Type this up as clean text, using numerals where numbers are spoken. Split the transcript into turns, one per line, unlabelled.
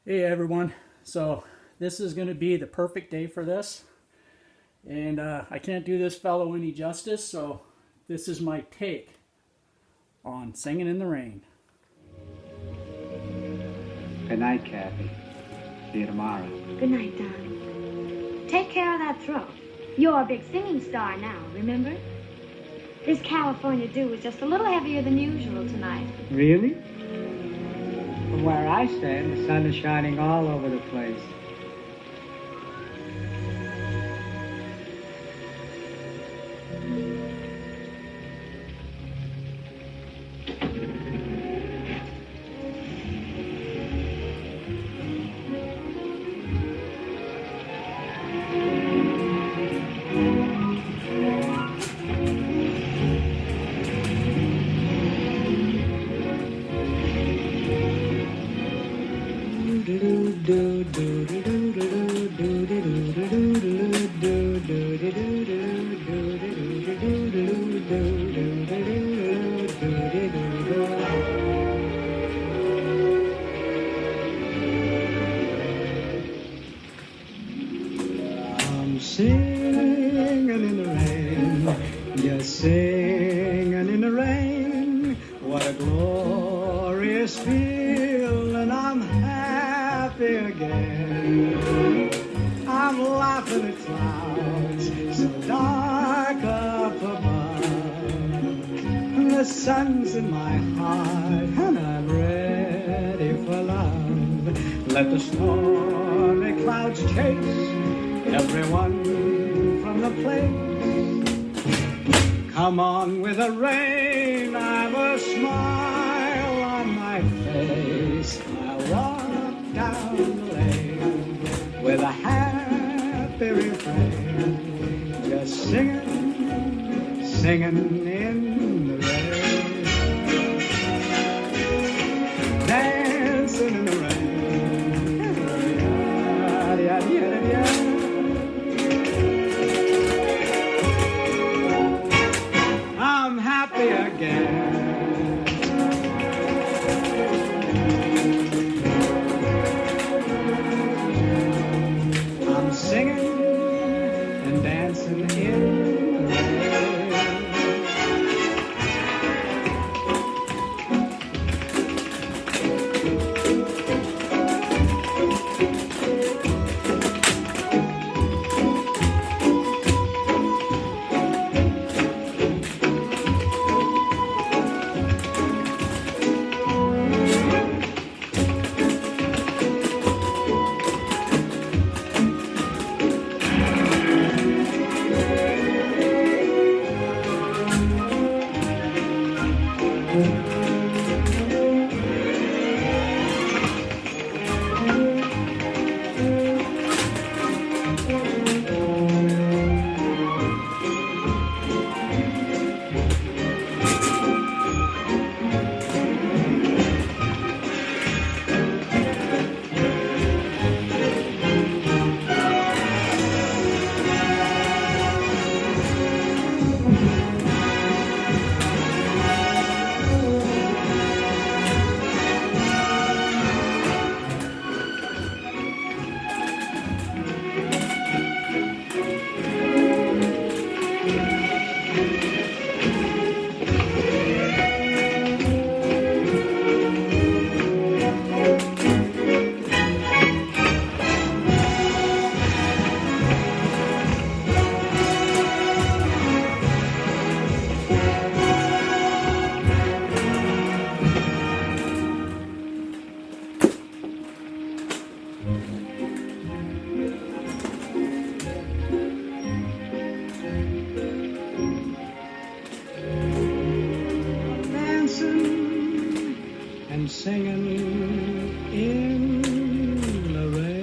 Hey everyone, so this is going to be the perfect day for this, and I can't do this fellow any justice, so this is my take on Singing in the Rain.
Good night, Kathy. See you tomorrow.
Good night, darling. Take care of that throat. You're a big singing star now, remember? This California dew is just a little heavier than usual tonight.
Really? From where I stand, the sun is shining all over the place. I'm singing in the rain, just singing in the rain. What a glorious feeling, I'm happy again. I'm laughing at clouds so dark up above. The sun's in my heart and I'm ready for love. Let the stormy clouds chase everyone from the place. Come on with the rain, I've a smile on my face. I walk down the lane with a happy refrain, just singing, singing in the rain, dancing in the rain. Yeah, yeah, yeah. I'm happy again. I'm singing and dancing in the rain. Dancing and singing in the rain.